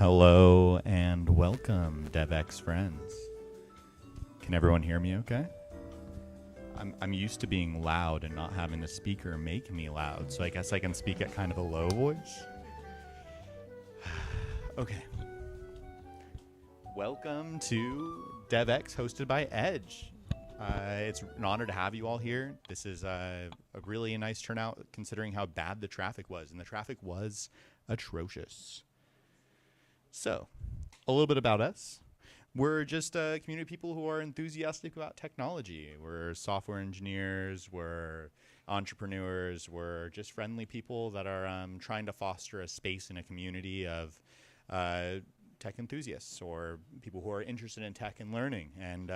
Hello and welcome, DevX friends. Can everyone hear me okay? I'm used to being loud and not having the speaker make me loud, so I guess I can speak at kind of a low voice. Okay. Welcome to DevX hosted by Edge. It's an honor to have you all here. This is a really nice turnout considering how bad the traffic was, and the traffic was atrocious. So, a little bit about us. We're just a community of people who are enthusiastic about technology. We're software engineers, we're entrepreneurs, we're just friendly people that are trying to foster a space in a community of tech enthusiasts or people who are interested in tech and learning. And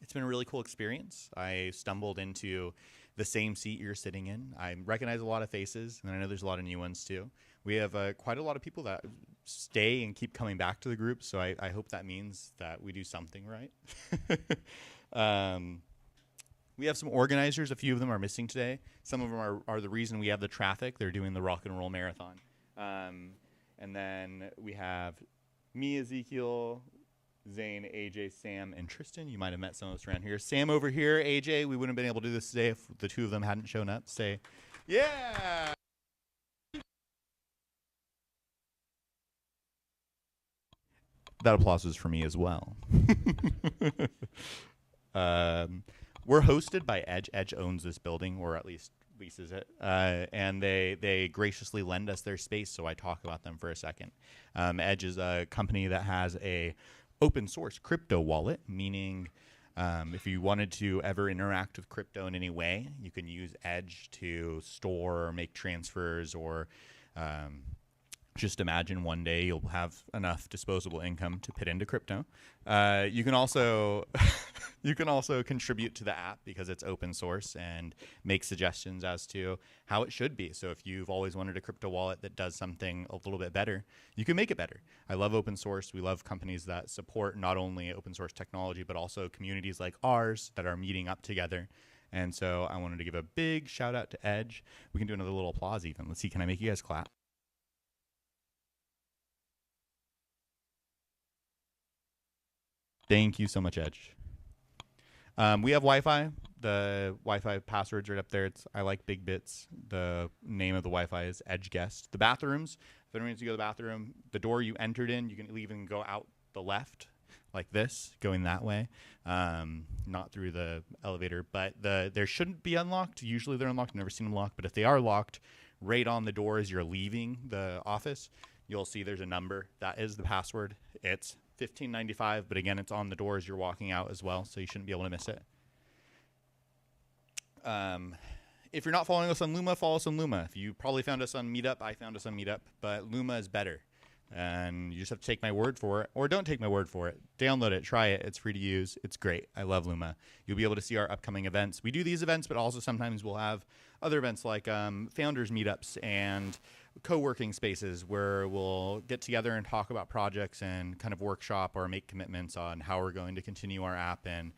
it's been a really cool experience. I stumbled into the same seat you're sitting in. I recognize a lot of faces, and I know there's a lot of new ones too. We have quite a lot of people that stay and keep coming back to the group, so I hope that means that we do something right. We have some organizers. A few of them are missing today. Some of them are the reason we have the traffic. They're doing the rock and roll marathon. And then we have me, Ezekiel, Zane, AJ, Sam, and Tristan. You might have met some of us around here. Sam over here, AJ, we wouldn't have been able to do this today if the two of them hadn't shown up. Say, yeah! That applause was for me as well. We're hosted by Edge. Edge owns this building, or at least leases it, and they graciously lend us their space, so I talk about them for a second. Edge is a company that has a open source crypto wallet, meaning if you wanted to ever interact with crypto in any way, you can use Edge to store or make transfers, or just imagine one day you'll have enough disposable income to put into crypto. You can also contribute to the app because it's open source and make suggestions as to how it should be. So if you've always wanted a crypto wallet that does something a little bit better, you can make it better. I love open source. We love companies that support not only open source technology, but also communities like ours that are meeting up together. And so I wanted to give a big shout out to Edge. We can do another little applause even. Let's see, can I make you guys clap? Thank you so much, Edge. We have Wi-Fi. The Wi-Fi password's right up there. I like big bits. The name of the Wi-Fi is Edge Guest. The bathrooms, if anyone needs to go to the bathroom, the door you entered in, you can even go out the left like this, going that way, not through the elevator. But there shouldn't be unlocked. Usually they're unlocked. I've never seen them locked. But if they are locked, right on the door as you're leaving the office, you'll see there's a number. That is the password. It's $15.95, but again, it's on the door as you're walking out as well, so you shouldn't be able to miss it. If you're not following us on Luma, follow us on Luma. If you probably found us on Meetup, I found us on Meetup, but Luma is better. And you just have to take my word for it, or don't take my word for it. Download it, try it. It's free to use. It's great. I love Luma. You'll be able to see our upcoming events. We do these events, but also sometimes we'll have other events like founders meetups and co-working spaces where we'll get together and talk about projects and kind of workshop or make commitments on how we're going to continue our app and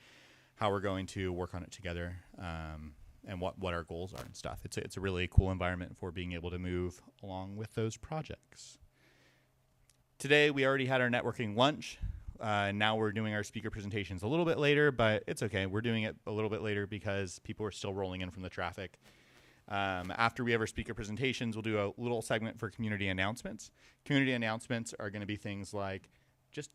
how we're going to work on it together, and what our goals are and stuff. It's a really cool environment for being able to move along with those projects. Today, we already had our networking lunch. Now we're doing our speaker presentations a little bit later, but it's okay. We're doing it a little bit later because people are still rolling in from the traffic. After we have our speaker presentations, we'll do a little segment for community announcements. Community announcements are going to be things like just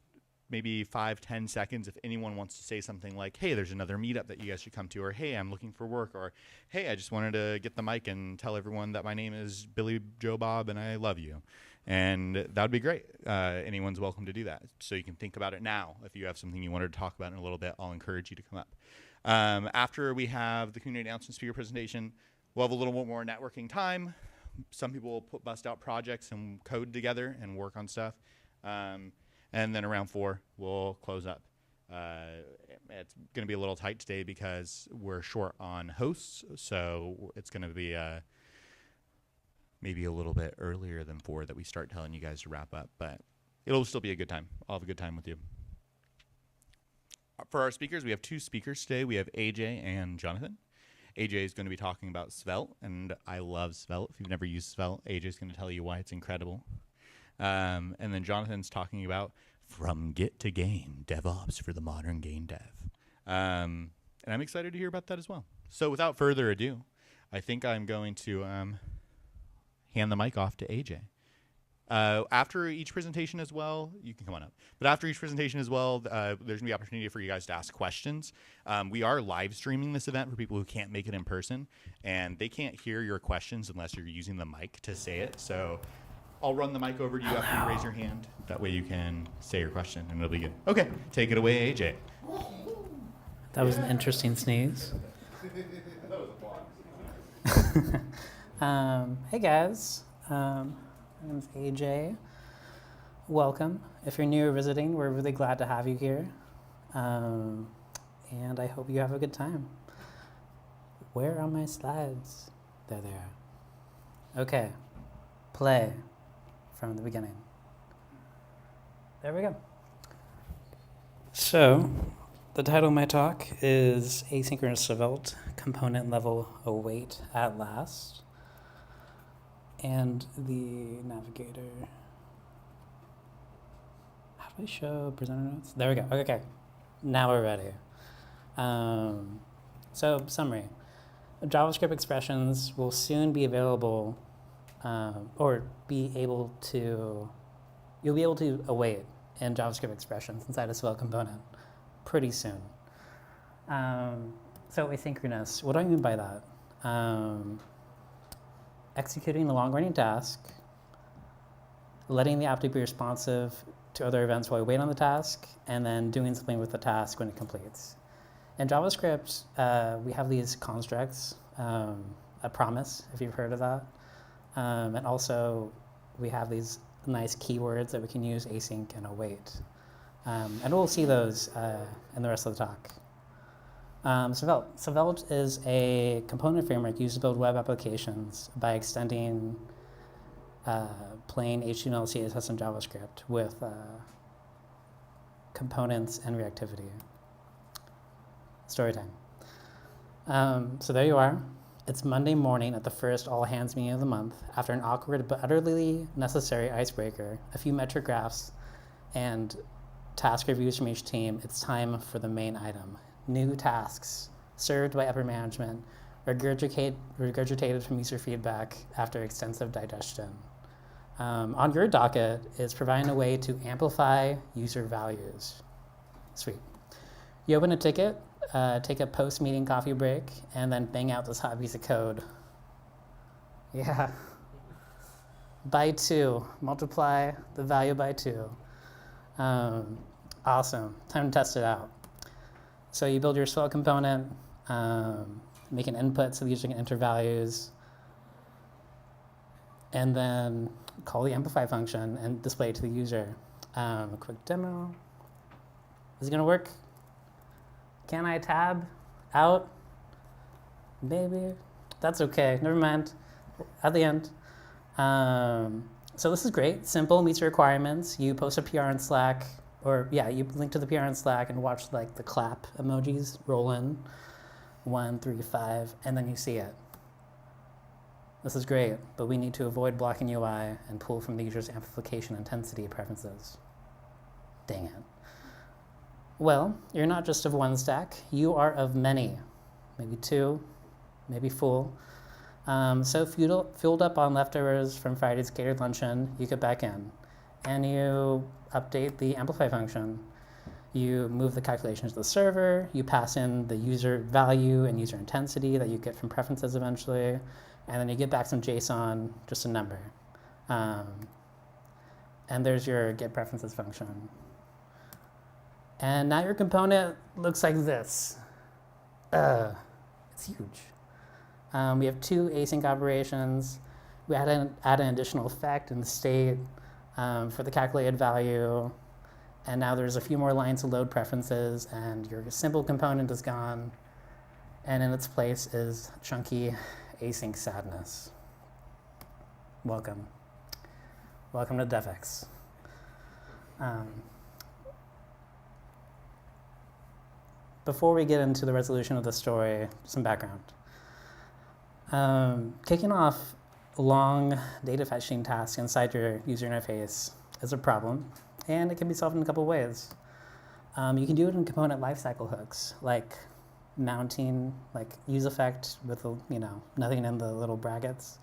maybe 5-10 seconds if anyone wants to say something like, hey, there's another meetup that you guys should come to, or hey, I'm looking for work, or hey, I just wanted to get the mic and tell everyone that my name is Billy Joe Bob and I love you. And that would be great. Anyone's welcome to do that. So you can think about it now. If you have something you wanted to talk about in a little bit, I'll encourage you to come up. After we have the community announcement speaker presentation, we'll have a little bit more networking time. Some people will bust out projects and code together and work on stuff. And then around 4, we'll close up. It's going to be a little tight today because we're short on hosts. So it's going to be maybe a little bit earlier than 4 that we start telling you guys to wrap up. But it'll still be a good time. I'll have a good time with you. For our speakers, we have 2 speakers today. We have AJ and Jonathan. AJ is going to be talking about Svelte, and I love Svelte. If you've never used Svelte, AJ is going to tell you why it's incredible. And then Jonathan's talking about from Git to Game, DevOps for the modern game dev. And I'm excited to hear about that as well. So without further ado, I think I'm going to hand the mic off to AJ. After each presentation as well, you can come on up. But after each presentation as well, there's going to be opportunity for you guys to ask questions. We are live streaming this event for people who can't make it in person, and they can't hear your questions unless you're using the mic to say it. So I'll run the mic over to you after you raise your hand. That way you can say your question, and it'll be good. Okay, take it away, AJ. That was an interesting sneeze. Hey guys, my name is AJ. Welcome. If you're new or visiting, we're really glad to have you here. And I hope you have a good time. Where are my slides? There they are. Okay, play from the beginning. There we go. So, the title of my talk is Asynchronous Svelte Component Level Await at Last. And the navigator. How do I show presenter notes? There we go. Okay. Now we're ready. So, summary. JavaScript expressions will soon be available, you'll be able to await in JavaScript expressions inside a Svelte component pretty soon. So asynchronous, what do I mean by that? Executing a long-running task, letting the app be responsive to other events while we wait on the task, and then doing something with the task when it completes. In JavaScript, we have these constructs, a promise, if you've heard of that. And also, we have these nice keywords that we can use, async and await. And we'll see those in the rest of the talk. Svelte is a component framework used to build web applications by extending plain HTML, CSS, and JavaScript with components and reactivity. Story time. So there you are. It's Monday morning at the first all-hands meeting of the month. After an awkward but utterly necessary icebreaker, a few metric graphs, and task reviews from each team, it's time for the main item. New tasks, served by upper management, regurgitated from user feedback after extensive digestion. On your docket is providing a way to amplify user values. Sweet. You open a ticket, take a post-meeting coffee break, and then bang out this hot piece of code. Yeah. By 2, multiply the value by 2. Awesome, time to test it out. So you build your Svelte component, make an input so the user can enter values, and then call the amplify function and display it to the user. A quick demo. Is it gonna work? Can I tab out? Maybe. That's okay, never mind. At the end. So this is great, simple, meets your requirements. You post a PR in Slack, you link to the PR in Slack and watch like the clap emojis roll in, 1, 3, 5, and then you see it. This is great, but we need to avoid blocking UI and pull from the user's amplification intensity preferences. Dang it. Well, you're not just of one stack, you are of many, maybe 2, maybe full. So fueled up on leftovers from Friday's catered luncheon, you get back in and you update the amplify function. You move the calculations to the server, you pass in the user value and user intensity that you get from preferences eventually, and then you get back some JSON, just a number. And there's your get preferences function. And now your component looks like this. It's huge. We have 2 async operations. We add an additional effect in the state for the calculated value. And now there's a few more lines to load preferences, and your simple component is gone. And in its place is chunky async sadness. Welcome. Welcome to DEVx. Before we get into the resolution of the story, some background. Kicking off long data fetching task inside your user interface is a problem, and it can be solved in a couple ways. You can do it in component lifecycle hooks, like mounting, like use effect with nothing in the little brackets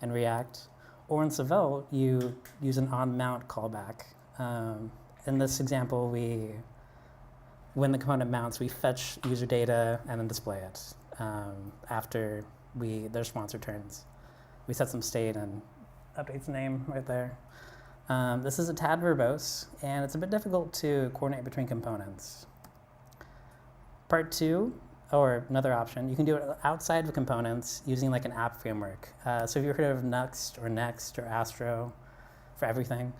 in React. Or in Svelte, you use an on-mount callback. In this example, when the component mounts, we fetch user data and then display it after the response returns. We set some state and updates the name right there. This is a tad verbose, and it's a bit difficult to coordinate between components. Part 2, or another option, you can do it outside of components using like an app framework. So if you've heard of Nuxt or Astro for everything,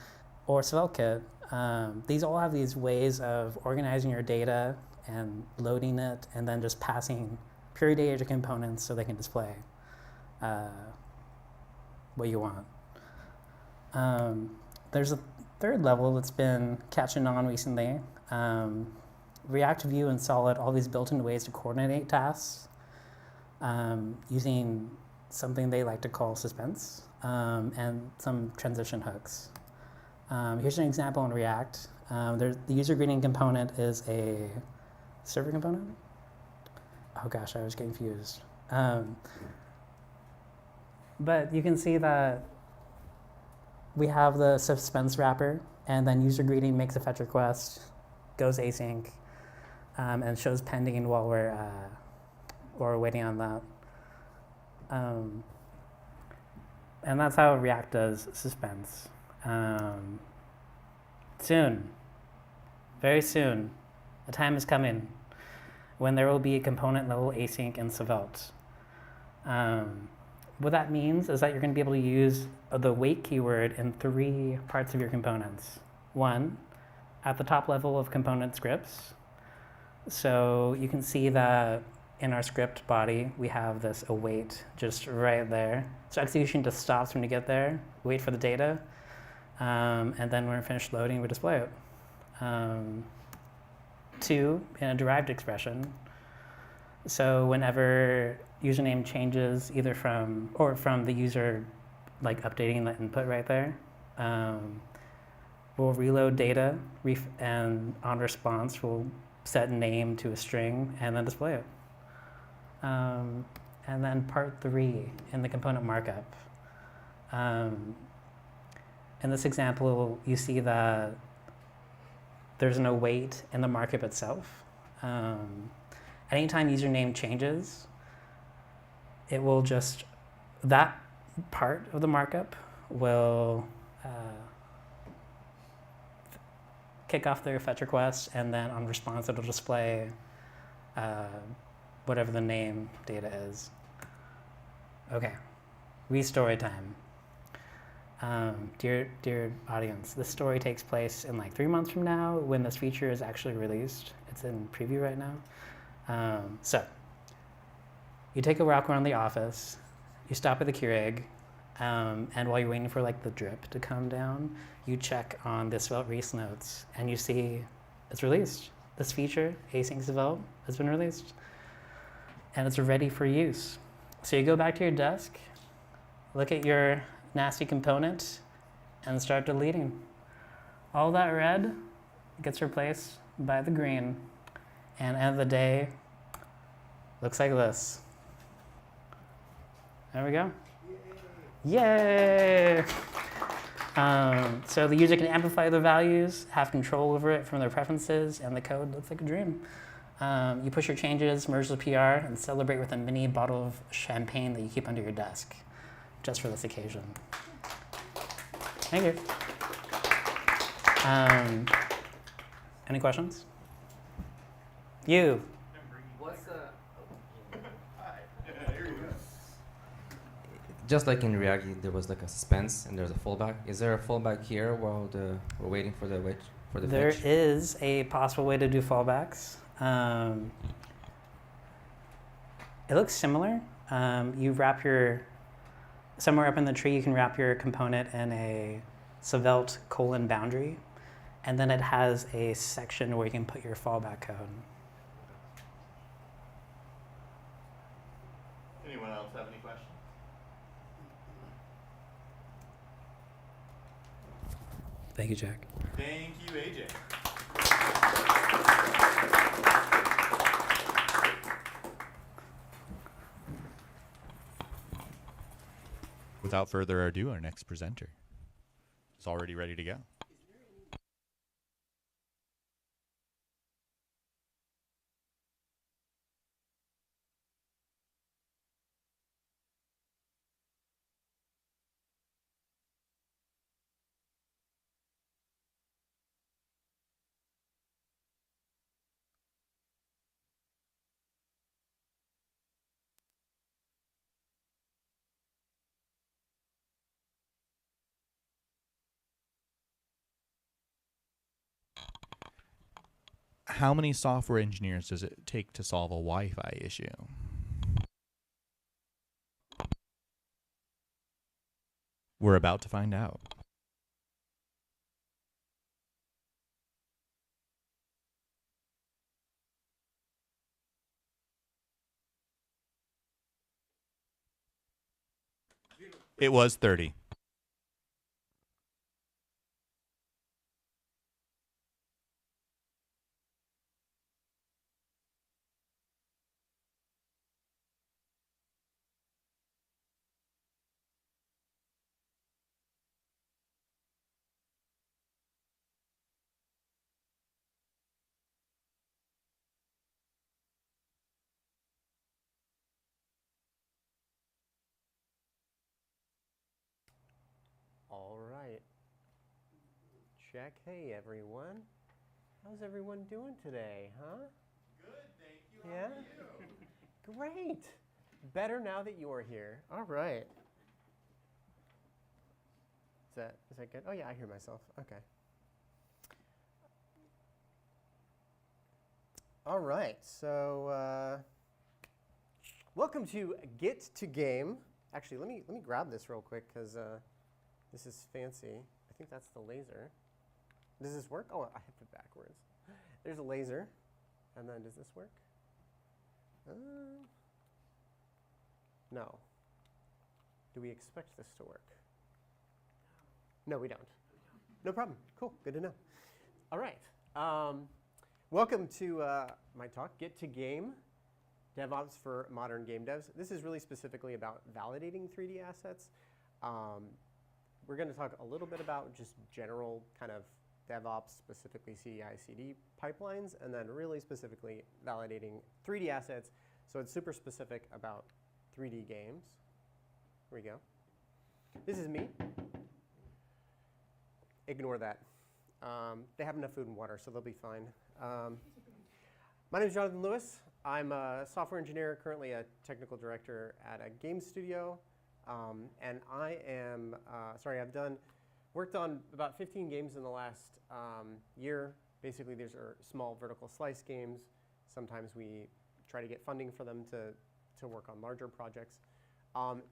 or SvelteKit, these all have these ways of organizing your data and loading it, and then just passing pure data to components so they can display what you want. There's a third level that's been catching on recently. React, Vue, and Solid, all these built-in ways to coordinate tasks using something they like to call suspense and some transition hooks. Here's an example in React. The user greeting component is a server component. Oh gosh, I was getting confused. But you can see that we have the suspense wrapper, and then user greeting makes a fetch request, goes async, and shows pending while we're waiting on that. And that's how React does suspense. Soon, very soon, a time is coming when there will be a component level async in Svelte. What that means is that you're going to be able to use the wait keyword in 3 parts of your components. 1, at the top level of component scripts. So you can see that in our script body, we have this await just right there. So execution just stops when you get there, wait for the data, and then when we're finished loading, we display it. 2, in a derived expression. So whenever username changes, either from the user like updating the input right there, we'll reload data, and on response, we'll set name to a string and then display it. And then part 3 in the component markup. In this example, you see that there's an await in the markup itself. Anytime username changes, it will just, that part of the markup will kick off their fetch request, and then on response, it'll display whatever the name data is. Okay, restory time. Dear audience, this story takes place in like 3 months from now when this feature is actually released. It's in preview right now. So, you take a walk around the office, you stop at the Keurig, and while you're waiting for like the drip to come down, you check on the Svelte release notes, and you see it's released. This feature, async Svelte, has been released, and it's ready for use. So you go back to your desk, look at your nasty component, and start deleting. All that red gets replaced by the green, and at the end of the day, looks like this. There we go. Yay! So the user can amplify their values, have control over it from their preferences, and the code looks like a dream. You push your changes, merge the PR, and celebrate with a mini bottle of champagne that you keep under your desk, just for this occasion. Thank you. Any questions? You. What's the... Just like in React, there was like a suspense and there's a fallback. Is there a fallback here while we're waiting for the fetch? There is a possible way to do fallbacks. It looks similar. You wrap somewhere up in the tree, you can wrap your component in a Svelte :boundary, and then it has a section where you can put your fallback code. Anyone else have any questions? Thank you, Jack. Thank you, AJ. Without further ado, our next presenter is already ready to go. How many software engineers does it take to solve a Wi-Fi issue? We're about to find out. It was 30. All right. Check. Hey, everyone. How's everyone doing today, huh? Good, thank you. Yeah? Great. Better now that you're here. All right. Is that good? Oh, yeah, I hear myself. Okay. All right. So, welcome to Get to Game. Actually, let me grab this real quick because this is fancy. I think that's the laser. Does this work? Oh, I have it backwards. There's a laser. And then does this work? No. Do we expect this to work? No, we don't. No problem. Cool. Good to know. All right. Welcome to my talk, Get to Game, DevOps for Modern Game Devs. This is really specifically about validating 3D assets. We're going to talk a little bit about just general kind of DevOps, specifically CI/CD pipelines, and then really specifically validating 3D assets. So it's super specific about 3D games. Here we go. This is me. Ignore that. They have enough food and water, so they'll be fine. My name is Jonathan Lewis. I'm a software engineer, currently a technical director at a game studio. And I am, I've worked on about 15 games in the last year. Basically, these are small vertical slice games. Sometimes we try to get funding for them to work on larger projects.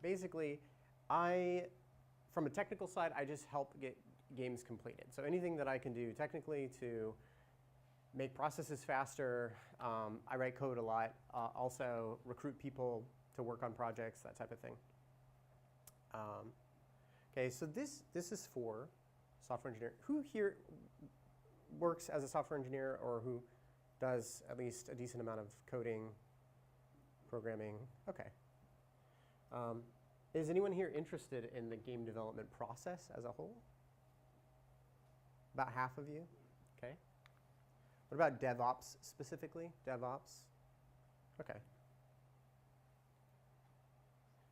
Basically, from a technical side, I just help get games completed. So anything that I can do technically to make processes faster. I write code a lot. Also recruit people to work on projects, that type of thing. Okay, so this is for software engineer. Who here works as a software engineer or who does at least a decent amount of coding, programming? Okay. Is anyone here interested in the game development process as a whole? About half of you? Okay. What about DevOps specifically? DevOps? Okay.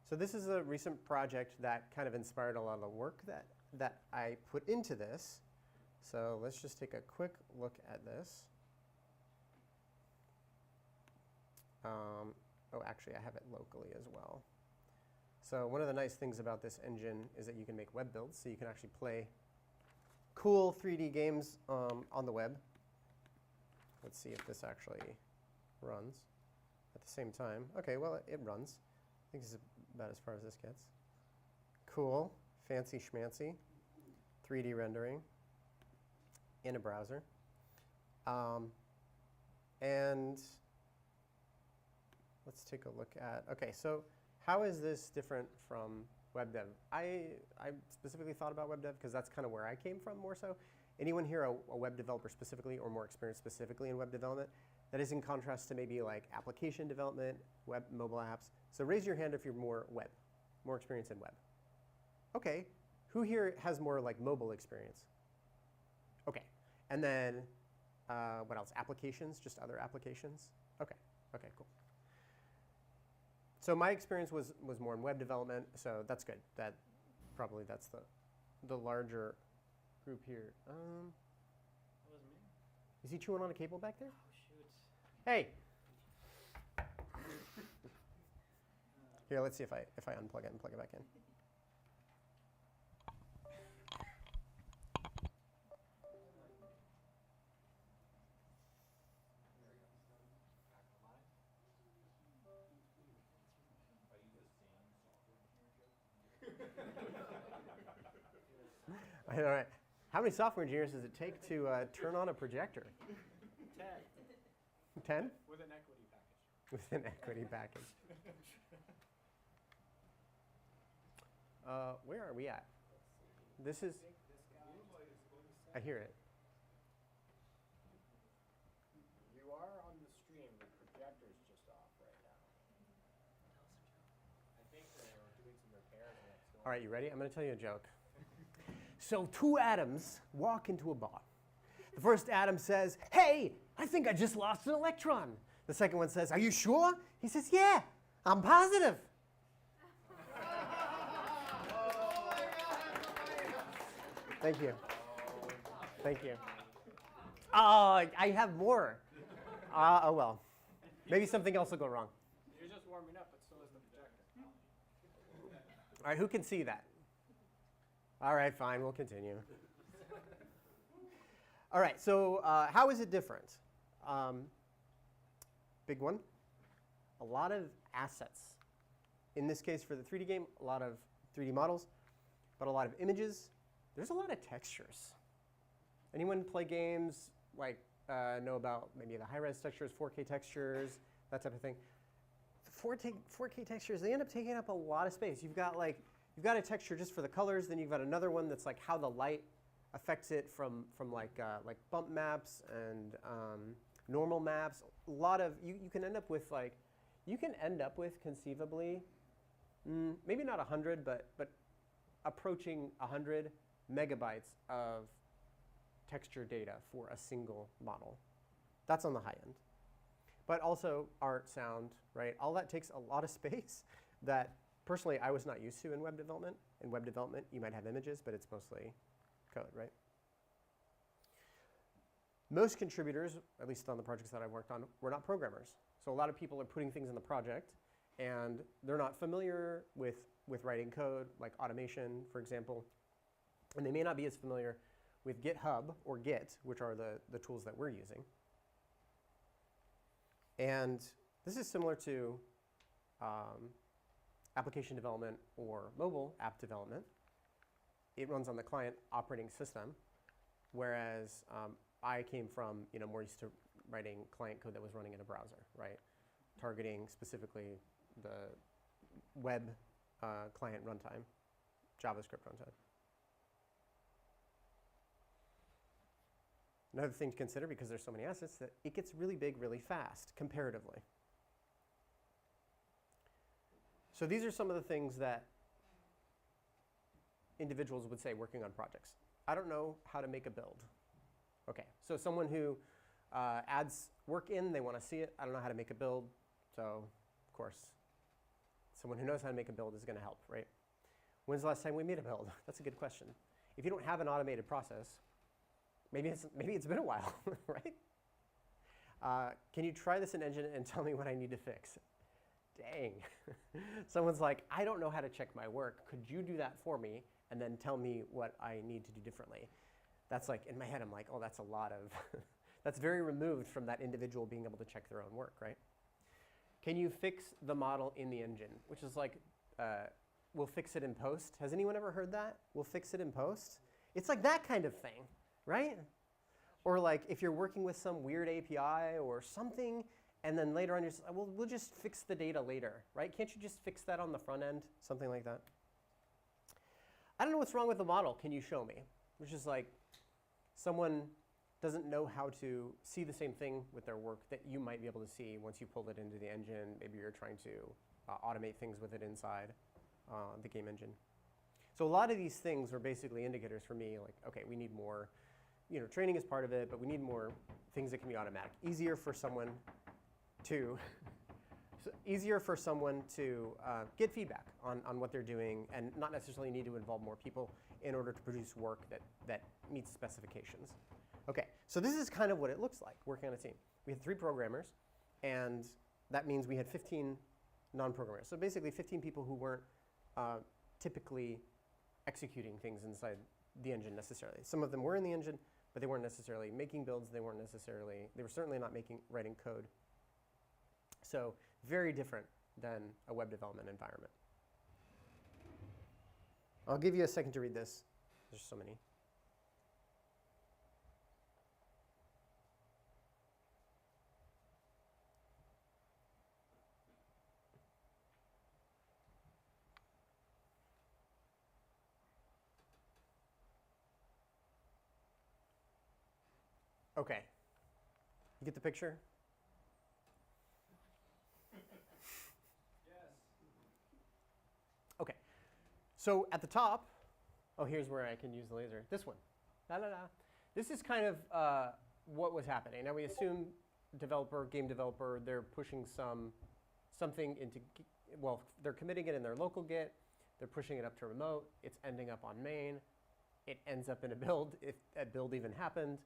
So this is a recent project that kind of inspired a lot of the work that I put into this. So let's just take a quick look at this. Oh, actually, I have it locally as well. So one of the nice things about this engine is that you can make web builds, so you can actually play cool 3D games on the web. Let's see if this actually runs at the same time. Okay, well, it runs. I think this is about as far as this gets. Cool, fancy schmancy, 3D rendering in a browser. And let's take a look at, okay, so how is this different from Web dev. I specifically thought about web dev because that's kind of where I came from more so. Anyone here a web developer specifically or more experienced specifically in web development? That is in contrast to maybe like application development, web, mobile apps. So raise your hand if you're more web, more experienced in web. Okay, who here has more like mobile experience? Okay, and then what else? Applications, just other applications? Okay, okay, cool. So my experience was more in web development, so that's good. That's the larger group here. That was me. Is he chewing on a cable back there? Oh, shoot. Hey! Here, let's see if I unplug it and plug it back in. All right. How many software engineers does it take to turn on a projector? 10. 10? With an equity package. With an equity package. Where are we at? This is. I hear it. You are on the stream. The projector's just off right now. I think they're doing some repairs next door. All right, you ready? I'm going to tell you a joke. So 2 atoms walk into a bar. The first atom says, "Hey, I think I just lost an electron." The second one says, "Are you sure?" He says, "Yeah, I'm positive." Thank you. Thank you. Oh, I have more. Oh, well. Maybe something else will go wrong. You're just warming up, but so is the projector. All right, who can see that? All right, fine, we'll continue. All right, so how is it different? Big one, a lot of assets. In this case, for the 3D game, a lot of 3D models, but a lot of images. There's a lot of textures. Anyone play games like know about maybe the high-res textures, 4K textures, that type of thing? 4K textures, they end up taking up a lot of space. You've got a texture just for the colors, then you've got another one that's like how the light affects it from like bump maps and normal maps. A lot of you can end up with conceivably maybe not 100, but approaching 100 megabytes of texture data for a single model. That's on the high end. But also art, sound, right? All that takes a lot of space that personally I was not used to in web development. In web development, you might have images, but it's mostly code, right? Most contributors, at least on the projects that I've worked on, were not programmers. So a lot of people are putting things in the project, and they're not familiar with writing code, like automation, for example. And they may not be as familiar with GitHub or Git, which are the tools that we're using. And this is similar to application development or mobile app development. It runs on the client operating system, whereas I came from more used to writing client code that was running in a browser, right? Targeting specifically the web client runtime, JavaScript runtime. Another thing to consider, because there's so many assets, that it gets really big really fast, comparatively. So these are some of the things that individuals would say working on projects. I don't know how to make a build. Okay, so someone who adds work in, they want to see it. I don't know how to make a build, so of course, someone who knows how to make a build is going to help, right? When's the last time we made a build? That's a good question. If you don't have an automated process, maybe it's been a while, right? Can you try this in Engine and tell me what I need to fix? Dang. Someone's like, I don't know how to check my work. Could you do that for me and then tell me what I need to do differently? That's like, in my head, I'm like, oh, that's a lot of, that's very removed from that individual being able to check their own work, right? Can you fix the model in the engine? Which is like, we'll fix it in post. Has anyone ever heard that? We'll fix it in post? It's like that kind of thing, right? Or like if you're working with some weird API or something, and then later on you're just, well, we'll just fix the data later, right? Can't you just fix that on the front end? Something like that. I don't know what's wrong with the model. Can you show me? Which is like someone doesn't know how to see the same thing with their work that you might be able to see once you pull it into the engine. Maybe you're trying to automate things with it inside the game engine. So a lot of these things are basically indicators for me, like, okay, we need more, training is part of it, but we need more things that can be automatic. Easier for someone to get feedback on what they're doing and not necessarily need to involve more people in order to produce work that meets specifications. Okay, so this is kind of what it looks like working on a team. We had 3 programmers, and that means we had 15 non-programmers. So basically 15 people who weren't typically executing things inside the engine necessarily. Some of them were in the engine, but they weren't necessarily making builds. They were certainly not writing code. So very different than a web development environment. I'll give you a second to read this. There's so many. Okay. You get the picture? Okay. So at the top, here's where I can use the laser. This one. This is kind of what was happening. Now we assume game developer, they're pushing something into, they're committing it in their local Git. They're pushing it up to remote. It's ending up on main. It ends up in a build, if a build even happened.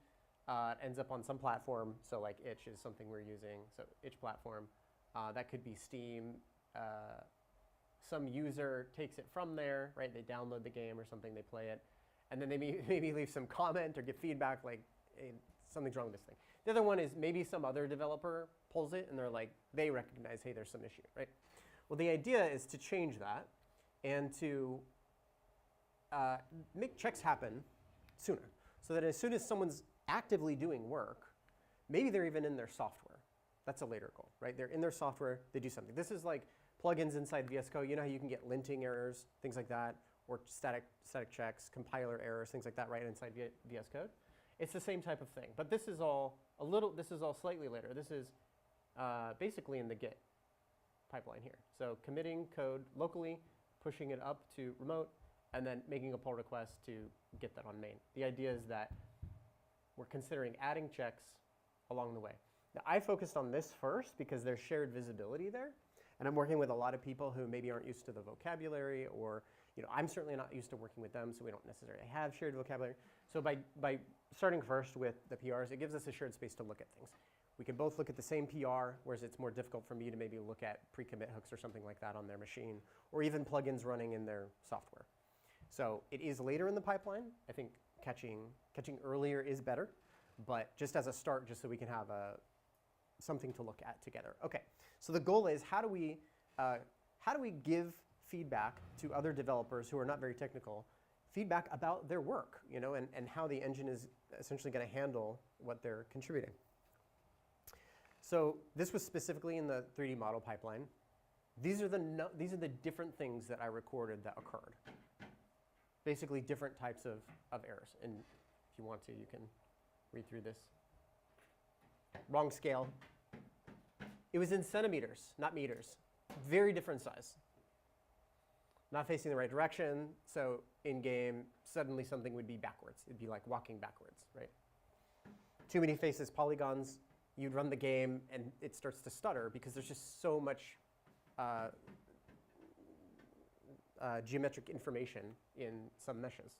It ends up on some platform. So like itch is something we're using. So itch platform. That could be Steam. Some user takes it from there, right? They download the game or something, they play it. And then they maybe leave some comment or give feedback like, hey, something's wrong with this thing. The other one is maybe some other developer pulls it and they recognize, hey, there's some issue, right? Well, the idea is to change that and to make checks happen sooner. So that as soon as someone's actively doing work, maybe they're even in their software. That's a later goal, right? They're in their software, they do something. This is like plugins inside VS Code. You know how you can get linting errors, things like that, or static checks, compiler errors, things like that, right inside VS Code. It's the same type of thing, but this is all slightly later. This is basically in the Git pipeline here. So committing code locally, pushing it up to remote, and then making a pull request to get that on main. The idea is that we're considering adding checks along the way. Now, I focused on this first because there's shared visibility there. And I'm working with a lot of people who maybe aren't used to the vocabulary, or I'm certainly not used to working with them, so we don't necessarily have shared vocabulary. So by starting first with the PRs, it gives us a shared space to look at things. We can both look at the same PR, whereas it's more difficult for me to maybe look at pre-commit hooks or something like that on their machine, or even plugins running in their software. So it is later in the pipeline. I think catching earlier is better, but just as a start, just so we can have something to look at together. Okay, so the goal is how do we give feedback to other developers who are not very technical, feedback about their work, and how the engine is essentially going to handle what they're contributing. So this was specifically in the 3D model pipeline. These are the different things that I recorded that occurred. Basically different types of errors. And if you want to, you can read through this. Wrong scale. It was in centimeters, not meters. Very different size. Not facing the right direction, so in game, suddenly something would be backwards. It'd be like walking backwards, right? Too many faces, polygons. You'd run the game, and it starts to stutter because there's just so much geometric information in some meshes.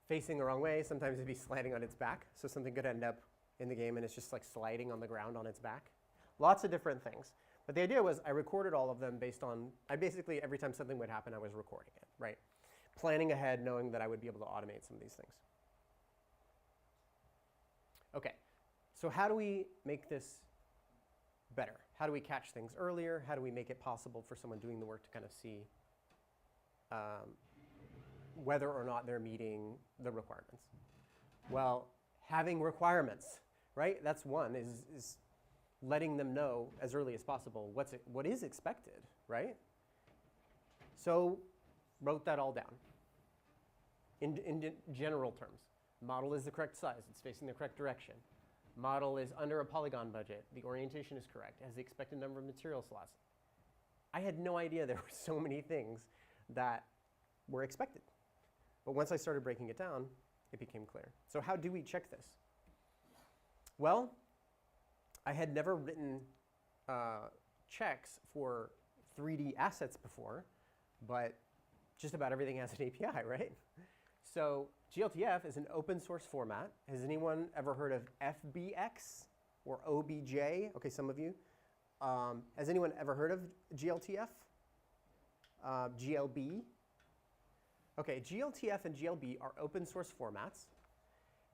Facing the wrong way, sometimes it'd be sliding on its back, so something could end up in the game and it's just like sliding on the ground on its back. Lots of different things. But the idea was I recorded all of them based on, basically every time something would happen, I was recording it, right? Planning ahead, knowing that I would be able to automate some of these things. Okay, so how do we make this better? How do we catch things earlier? How do we make it possible for someone doing the work to kind of see whether or not they're meeting the requirements? Well, having requirements, right? That's one, is letting them know as early as possible what is expected, right? So wrote that all down in general terms. Model is the correct size. It's facing the correct direction. Model is under a polygon budget. The orientation is correct. It has the expected number of material slots. I had no idea there were so many things that were expected. But once I started breaking it down, it became clear. So how do we check this? Well, I had never written checks for 3D assets before, but just about everything has an API, right? So GLTF is an open source format. Has anyone ever heard of FBX or OBJ? Okay, some of you. Has anyone ever heard of GLTF? GLB? Okay, GLTF and GLB are open source formats.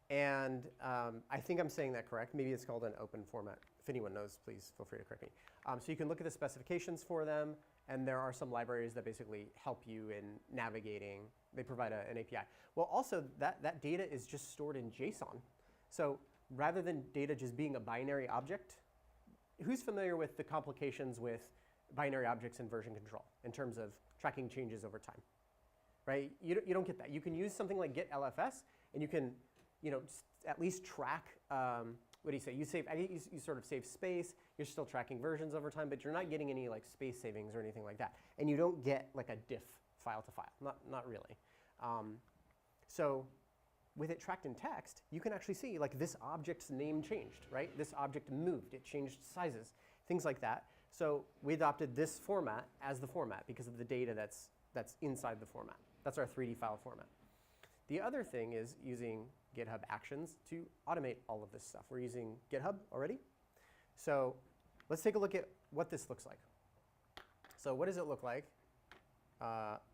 And I think I'm saying that correct. Maybe it's called an open format. If anyone knows, please feel free to correct me. So you can look at the specifications for them, and there are some libraries that basically help you in navigating. They provide an API. Well, also, that data is just stored in JSON. So rather than data just being a binary object, who's familiar with the complications with binary objects and version control in terms of tracking changes over time? Right? You don't get that. You can use something like git LFS, and you can at least track, what do you say? You sort of save space. You're still tracking versions over time, but you're not getting any like space savings or anything like that. And you don't get like a diff file to file, not really. So with it tracked in text, you can actually see like this object's name changed, right? This object moved, it changed sizes, things like that. So we adopted this format as the format because of the data that's inside the format. That's our 3D file format. The other thing is using GitHub Actions to automate all of this stuff. We're using GitHub already. So let's take a look at what this looks like. So what does it look like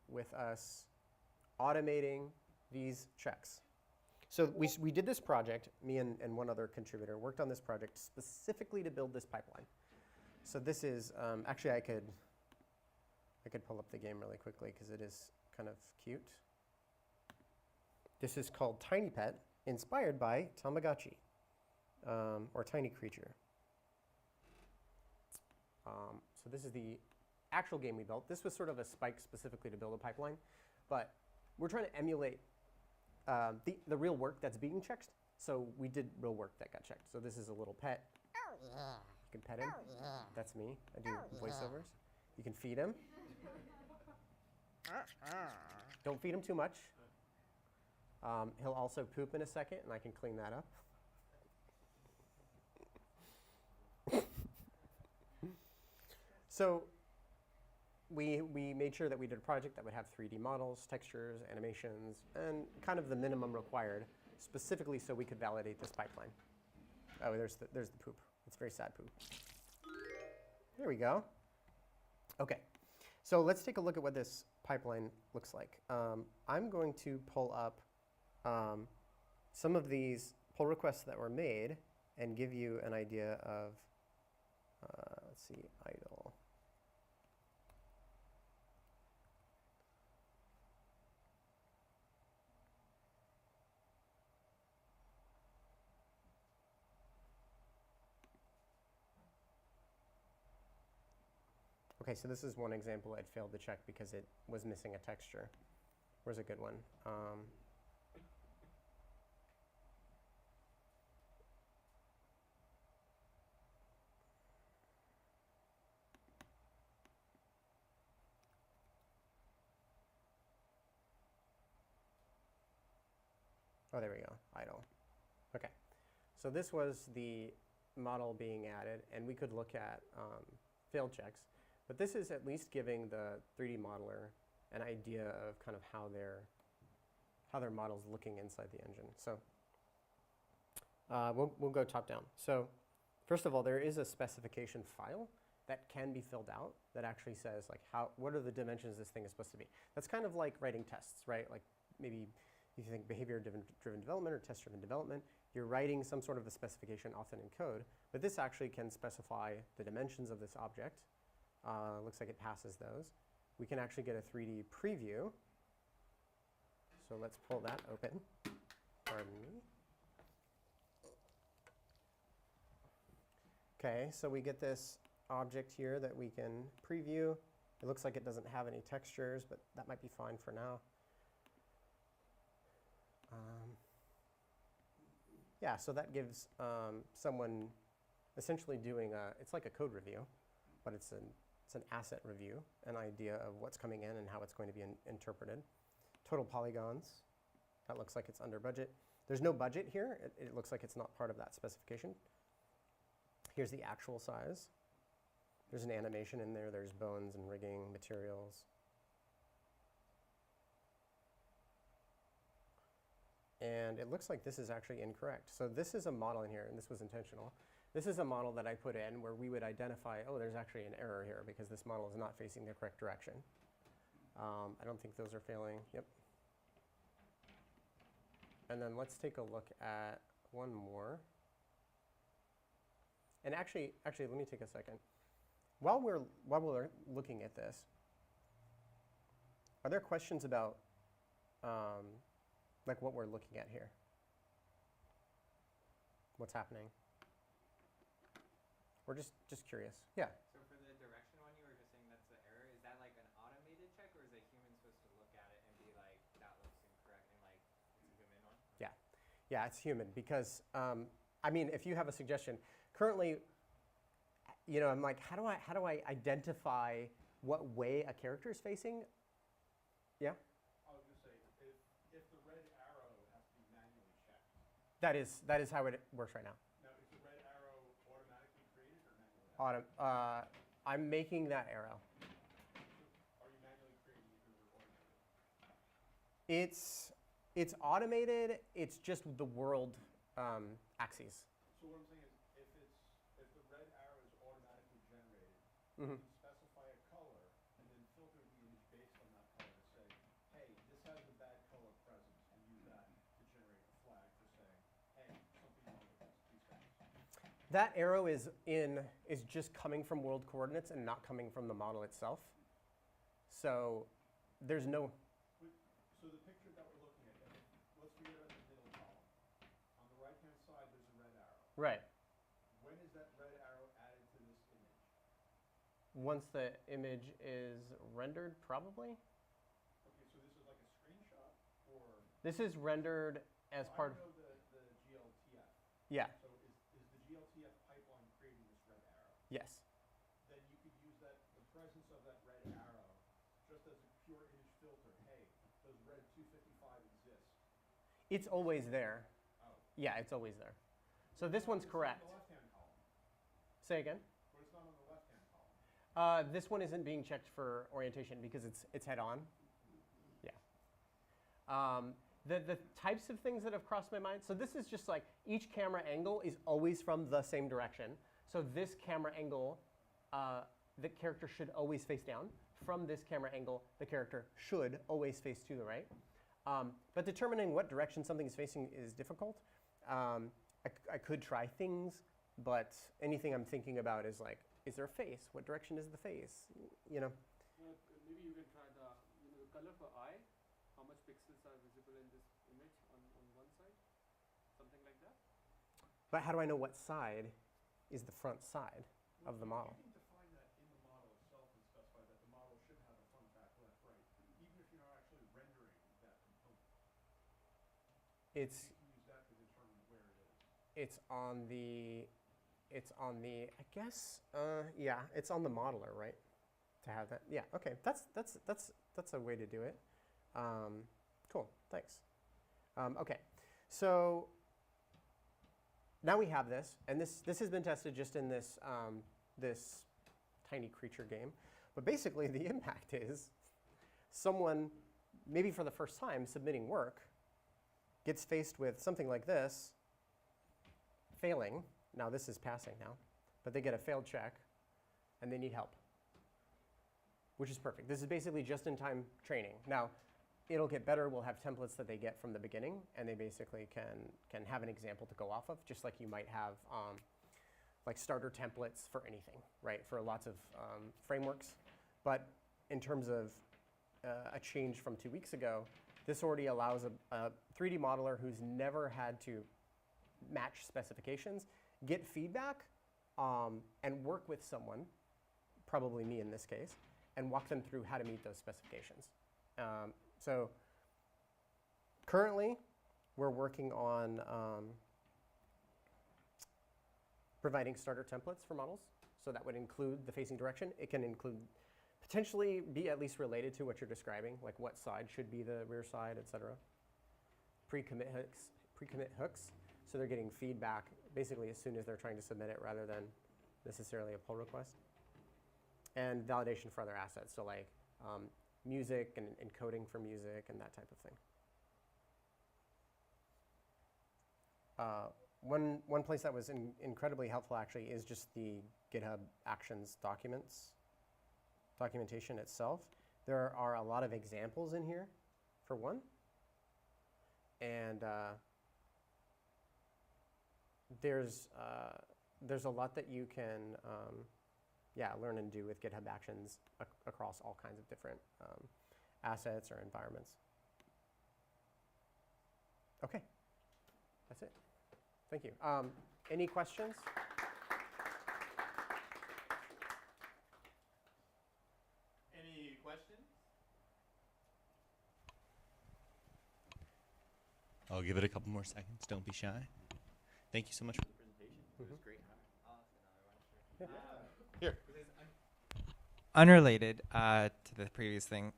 with us automating these checks? So we did this project, me and one other contributor worked on this project specifically to build this pipeline. So this is, actually I could pull up the game really quickly because it is kind of cute. This is called Tiny Pet, inspired by Tamagotchi, or Tiny Creature. So this is the actual game we built. This was sort of a spike specifically to build a pipeline, but we're trying to emulate the real work that's being checked. So we did real work that got checked. So this is a little pet. You can pet him. That's me. I do voiceovers. You can feed him. Don't feed him too much. He'll also poop in a second, and I can clean that up. So we made sure that we did a project that would have 3D models, textures, animations, and kind of the minimum required, specifically so we could validate this pipeline. Oh, there's the poop. It's very sad poop. There we go. OK. So let's take a look at what this pipeline looks like. I'm going to pull up some of these pull requests that were made and give you an idea of, let's see, idle. OK, so this is one example I'd failed to check because it was missing a texture. Where's a good one? Oh, there we go, idle. OK, so this was the model being added, and we could look at failed checks. But this is at least giving the 3D modeler an idea of kind of how their model's looking inside the engine. So we'll go top down. So first of all, there is a specification file that can be filled out that actually says like what are the dimensions this thing is supposed to be. That's kind of like writing tests, right? Like maybe if you think behavior-driven development or test-driven development, you're writing some sort of a specification, often in code. But this actually can specify the dimensions of this object. Looks like it passes those. We can actually get a 3D preview. So let's pull that open. Pardon me. OK, so we get this object here that we can preview. It looks like it doesn't have any textures, but that might be fine for now. Yeah, so that gives someone essentially doing it's like a code review, but it's an asset review, an idea of what's coming in and how it's going to be interpreted. Total polygons, that looks like it's under budget. There's no budget here. It looks like it's not part of that specification. Here's the actual size. There's an animation in there. There's bones and rigging materials. And it looks like this is actually incorrect. So this is a model in here, and this was intentional. This is a model that I put in where we would identify, oh, there's actually an error here because this model is not facing the correct direction. I don't think those are failing. Yep. And then let's take a look at one more. And actually, let me take a second. While we're looking at this, are there questions about like what we're looking at here? What's happening? We're just curious. Yeah. So for the direction one, you were just saying that's the error. Is that like an automated check, or is a human supposed to look at it and be like, that looks incorrect, and like it's a human one? Yeah. Yeah, it's human because I mean, if you have a suggestion, currently, you know, I'm like, how do I identify what way a character is facing? Yeah. I was going to say, if the red arrow has to be manually checked. That is how it works right now. Now, is the red arrow automatically created or manually added? I'm making that arrow. Are you manually creating it or automated? It's automated. It's just the world axes. So what I'm saying is, if the red arrow is automatically generated, Mhm. you can specify a color and then filter the image based on that color to say, hey, this has a bad color presence, and use that to generate a flag for saying, hey, something wrong with these things. That arrow is just coming from world coordinates and not coming from the model itself. So there's no. So the picture that we're looking at, let's forget about the middle column. On the right-hand side, there's a red arrow. Right. When is that red arrow added to this image? Once the image is rendered, probably. Okay, so this is like a screenshot, or This is rendered as part. I know the GLTF. Yeah. So is the GLTF pipeline creating this red arrow? Yes. Then you could use the presence of that red arrow just as a pure image filter. Hey, does red 255 exist? It's always there. Oh. Yeah, it's always there. So this one's correct. It's not on the left-hand column. Say again. But it's not on the left-hand column. This one isn't being checked for orientation because it's head on. Yeah. The types of things that have crossed my mind. So this is just like each camera angle is always from the same direction. So this camera angle, the character should always face down. From this camera angle, the character should always face to the right. But determining what direction something is facing is difficult. I could try things, but anything I'm thinking about is like, is there a face? What direction is the face? You know. Maybe you can try the color for eye. How much pixels are visible in this image on one side? Something like that. But how do I know what side is the front side of the model? You can define that in the model itself and specify that the model should have a front, back, left, right, even if you're not actually rendering that component. It's You can use that to determine where it is. it's on the I guess yeah, it's on the modeler, right? To have that. Yeah, okay. That's a way to do it. Cool. Thanks. Okay. So now we have this, and this has been tested just in this this tiny creature game. But basically, the impact is someone, maybe for the first time, submitting work, gets faced with something like this, failing. Now this is passing now, but they get a failed check, and they need help, which is perfect. This is basically just-in-time training. Now, it'll get better. We'll have templates that they get from the beginning, and they basically can have an example to go off of, just like you might have like starter templates for anything, right? For lots of frameworks. But in terms of a change from 2 weeks ago, this already allows a 3D modeler who's never had to match specifications, get feedback, and work with someone, probably me in this case, and walk them through how to meet those specifications. So currently, we're working on providing starter templates for models. So that would include the facing direction. It can include, potentially be at least related to what you're describing, like what side should be the rear side, et cetera. Pre-commit hooks, so they're getting feedback basically as soon as they're trying to submit it rather than necessarily a pull request. And validation for other assets, so like music and encoding for music and that type of thing. One place that was incredibly helpful actually is just the GitHub Actions documentation itself. There are a lot of examples in here, for one. And there's a lot that you can learn and do with GitHub Actions across all kinds of different assets or environments. Okay, that's it. Thank you. Any questions? Any questions? I'll give it a couple more seconds. Don't be shy. Thank you so much for the presentation. It was great. I'll ask another one. Sure. Here. Unrelated to the previous thing,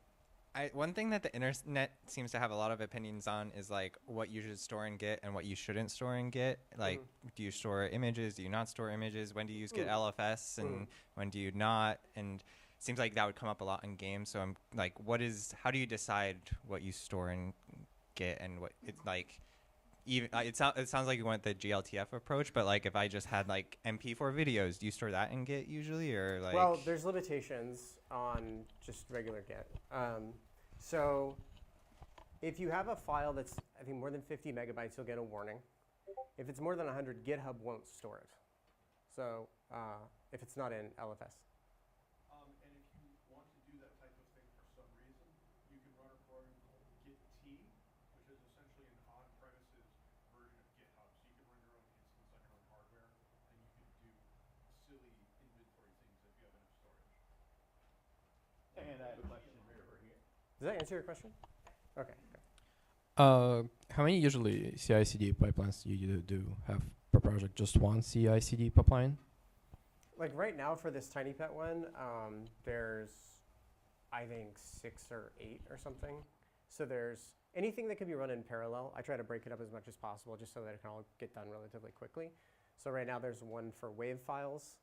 one thing that the internet seems to have a lot of opinions on is like what you should store in Git and what you shouldn't store in Git. Like, do you store images? Do you not store images? When do you use Git LFS and when do you not? And it seems like that would come up a lot in games. So I'm like, how do you decide what you store in Git and what it's like? Even it sounds like you want the GLTF approach, but like if I just had like MP4 videos, do you store that in Git usually, or like? Well, there's limitations on just regular Git. So if you have a file that's, I think, more than 50 megabytes, you'll get a warning. If it's more than 100, GitHub won't store it. So if it's not in LFS. And if you want to do that type of thing for some reason, you can run a program called Git T, which is essentially an on-premises version of GitHub. So you can run your own instance on your own hardware, and you can do silly inventory things if you have enough storage. And I have a question right over here. Does that answer your question? Okay. How many usually CI/CD pipelines do you do have per project? Just one CI/CD pipeline? Like right now for this Tiny Pet one, there's, I think, 6 or 8 or something. So there's anything that can be run in parallel. I try to break it up as much as possible just so that it can all get done relatively quickly. So right now there's one for WAV files.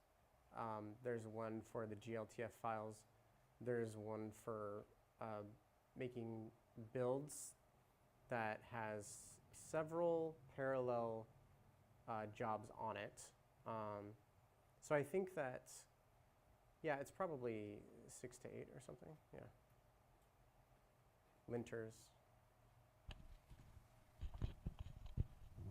There's one for the GLTF files. There's one for making builds that has several parallel jobs on it. So I think that, yeah, it's probably 6 to 8 or something, yeah. Linters.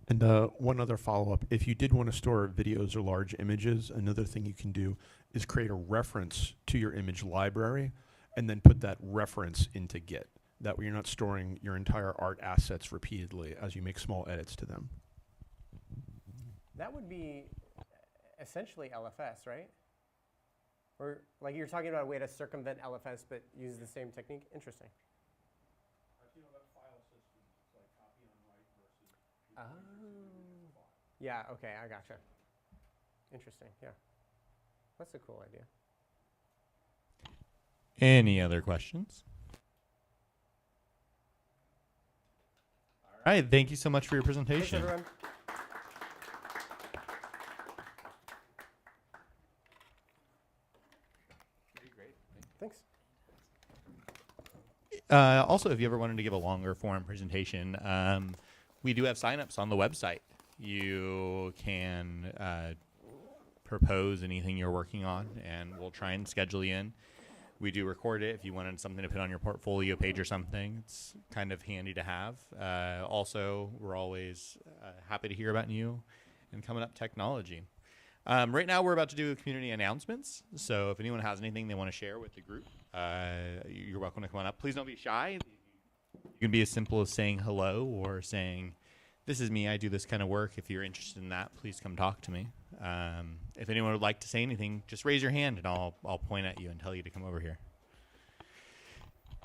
And one other follow-up, if you did want to store videos or large images, another thing you can do is create a reference to your image library and then put that reference into Git. That way you're not storing your entire art assets repeatedly as you make small edits to them. That would be essentially LFS, right? Or like you're talking about a way to circumvent LFS but use the same technique? Interesting. You know, that file system, it's like copy on write versus. Oh. Yeah, okay, I gotcha. Interesting, yeah. That's a cool idea. Any other questions? All right, thank you so much for your Thanks, presentation. everyone. Thanks. Also, if you ever wanted to give a longer form presentation, we do have signups on the website. You can propose anything you're working on, and we'll try and schedule you in. We do record it if you wanted something to put on your portfolio page or something. It's kind of handy to have. Also, we're always happy to hear about you and coming up technology. Right now, we're about to do community announcements. So if anyone has anything they want to share with the group, you're welcome to come on up. Please don't be shy. You can be as simple as saying hello or saying, this is me, I do this kind of work. If you're interested in that, please come talk to me. If anyone would like to say anything, just raise your hand and I'll point at you and tell you to come over here.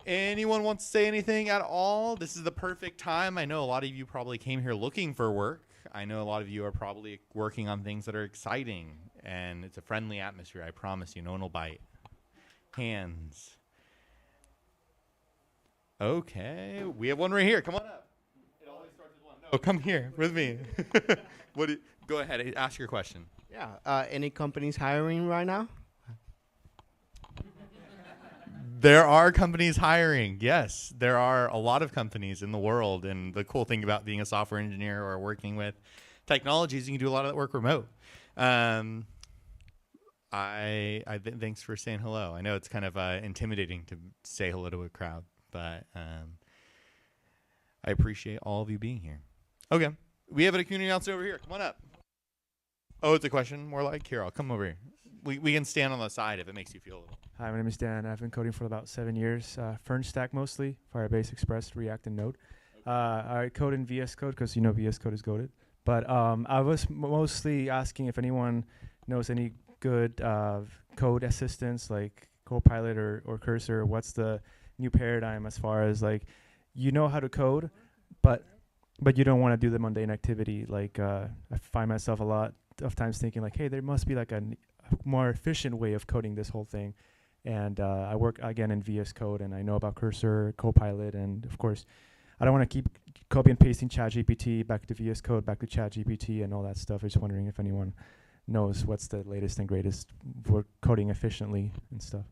Anyone wants to say anything at all? This is the perfect time. I know a lot of you probably came here looking for work. I know a lot of you are probably working on things that are exciting, and it's a friendly atmosphere. I promise you, no one will bite. Hands. Okay, we have one right here. Come on up. It always starts with one. No, come here with me. Go ahead, ask your question. Yeah. Any companies hiring right now? There are companies hiring. Yes, there are a lot of companies in the world. And the cool thing about being a software engineer or working with technologies, you can do a lot of that work remote. Thanks for saying hello. I know it's kind of intimidating to say hello to a crowd, but I appreciate all of you being here. Okay, we have a community announcement over here. Come on up. Oh, it's a question more like here. I'll come over here. We can stand on the side if it makes you feel a little. Hi, my name is Dan. I've been coding for about 7 years. Fern Stack mostly, Firebase, Express, React, and Node. I code in VS Code because VS Code is goated. But I was mostly asking if anyone knows any good code assistants like Copilot or Cursor. What's the new paradigm as far as like you know how to code, but you don't want to do the mundane activity. Like I find myself a lot of times thinking like, hey, there must be like a more efficient way of coding this whole thing. And I work again in VS Code, and I know about Cursor, Copilot, and of course, I don't want to keep copy and pasting ChatGPT back to VS Code, back to ChatGPT, and all that stuff. I'm just wondering if anyone knows what's the latest and greatest for coding efficiently and stuff.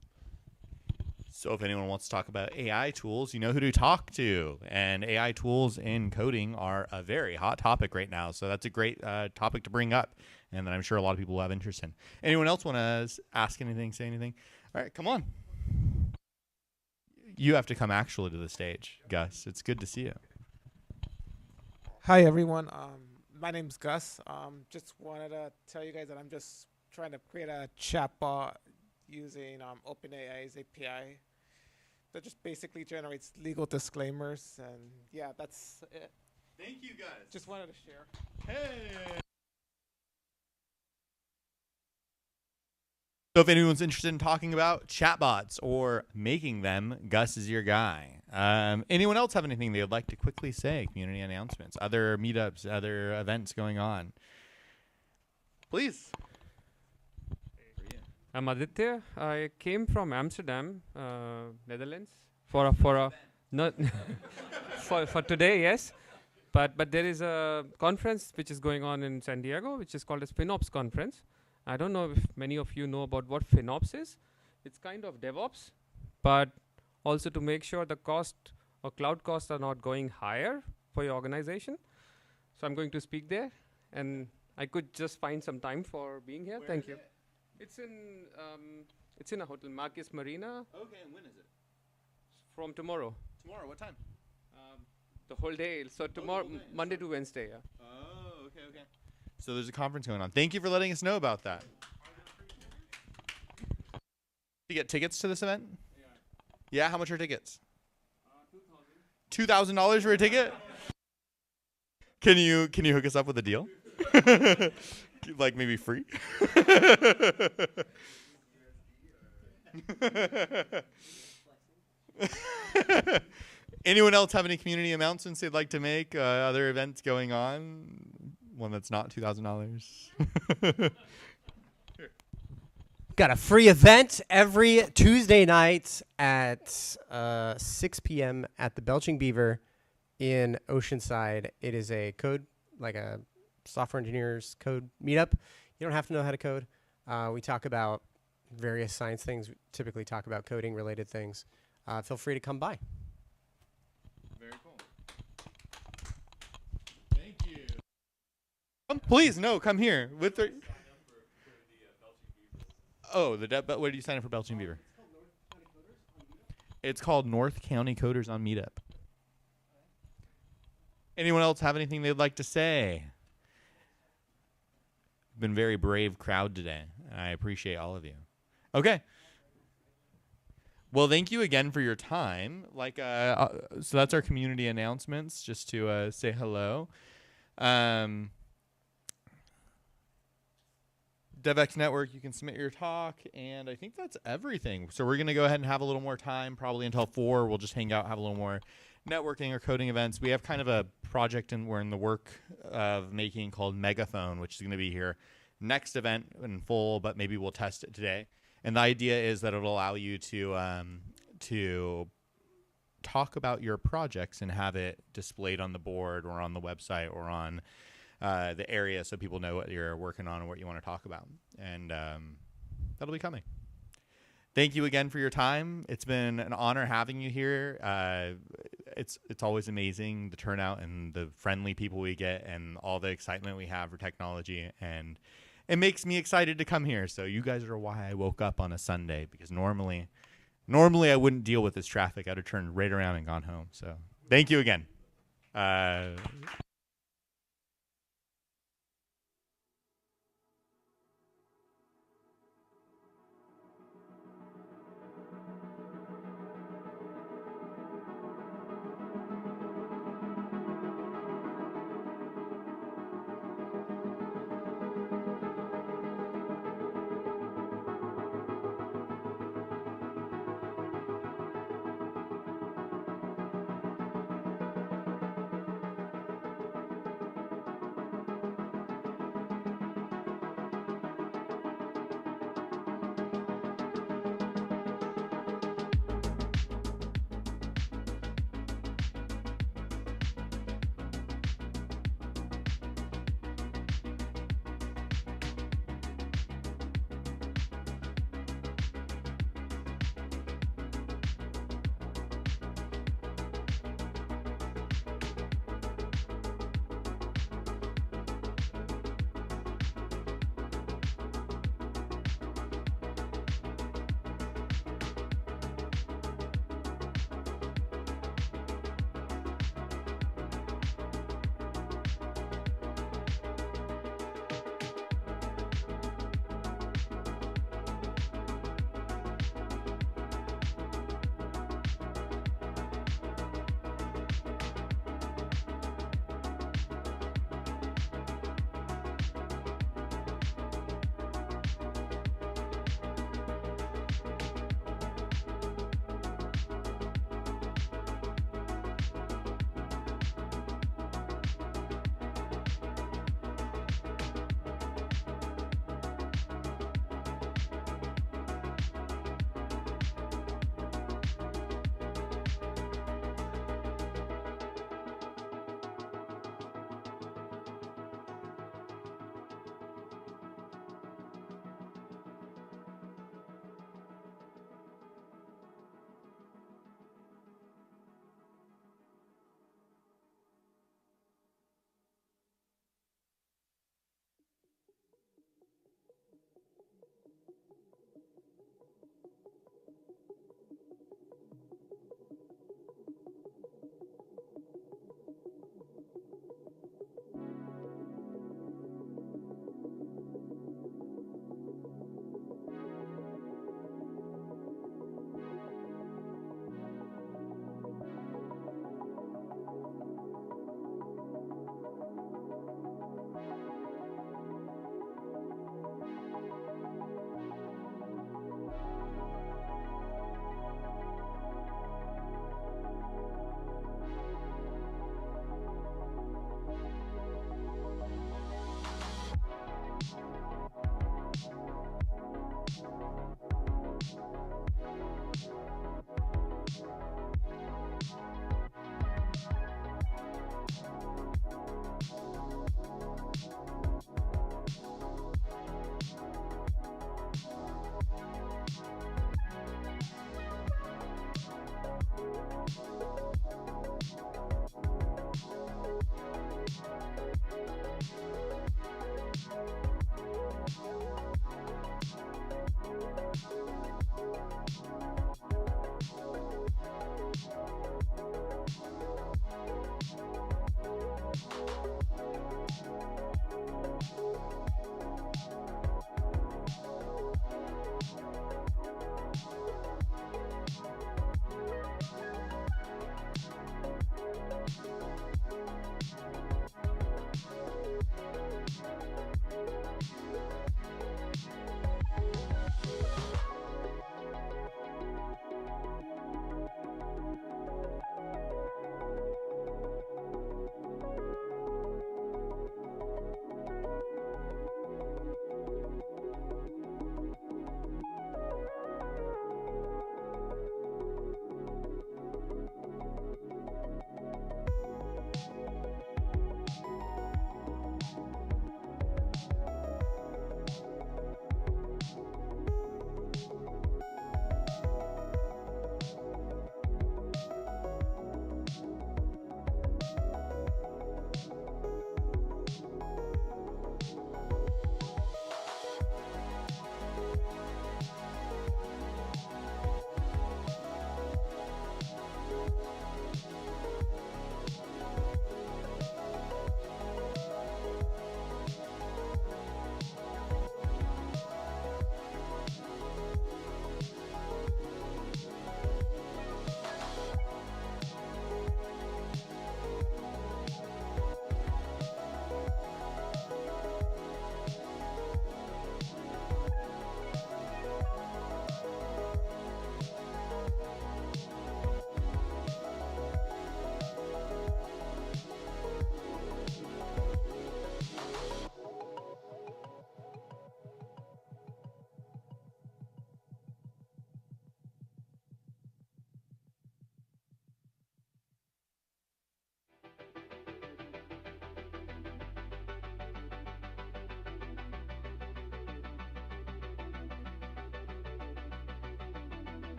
So if anyone wants to talk about AI tools, you know who to talk to. And AI tools in coding are a very hot topic right now. So that's a great topic to bring up, and that I'm sure a lot of people will have interest in. Anyone else want to ask anything, say anything? All right, come on. You have to come actually to the stage, Gus. It's good to see you. Hi, everyone. My name's Gus. Just wanted to tell you guys that I'm just trying to create a chatbot using OpenAI's API that just basically generates legal disclaimers. And yeah, that's it. Thank you, guys. Just wanted to share. Hey. So if anyone's interested in talking about chatbots or making them, Gus is your guy. Anyone else have anything they'd like to quickly say? Community announcements, other meetups, other events going on? Please. I'm Aditya. I came from Amsterdam, Netherlands, for not for today, yes. But there is a conference which is going on in San Diego, which is called a FinOps conference. I don't know if many of you know about what FinOps is. It's kind of DevOps, but also to make sure the cost or cloud costs are not going higher for your organization. So I'm going to speak there, and I could just find some time for being here. Thank you. It's in a hotel, Marcus Marina. Okay, and when is it? From tomorrow. Tomorrow, what time? The whole day. So tomorrow, Monday to Wednesday. Yeah. Oh, okay, okay. So there's a conference going on. Thank you for letting us know about that. You get tickets to this event? Yeah, how much are tickets? $2,000 for a ticket? Can you hook us up with a deal? Like maybe free? Anyone else have any community announcements they'd like to make? Other events going on? One that's not $2,000. Got a free event every Tuesday night at 6 p.m. at the Belching Beaver in Oceanside. It is a code, like a software engineers code meetup. You don't have to know how to code. We talk about various science things. We typically talk about coding related things. Feel free to come by. Very cool. Thank you. Please, no, come here. With the where do you sign up for Belching Beaver? It's called North County Coders on Meetup. Anyone else have anything they'd like to say? Been very brave crowd today. I appreciate all of you. Okay. Well, thank you again for your time. So that's our community announcements, just to say hello. DevX Network, you can submit your talk, and I think that's everything. So we're going to go ahead and have a little more time, probably until 4. We'll just hang out, have a little more networking or coding events. We have kind of a project, and we're in the work of making called Megaphone, which is going to be here next event in full, but maybe we'll test it today. And the idea is that it'll allow you to talk about your projects and have it displayed on the board or on the website or on the area so people know what you're working on and what you want to talk about. And that'll be coming. Thank you again for your time. It's been an honor having you here. It's always amazing, the turnout and the friendly people we get and all the excitement we have for technology. And it makes me excited to come here. So you guys are why I woke up on a Sunday, because normally I wouldn't deal with this traffic. I'd have turned right around and gone home. So thank you again.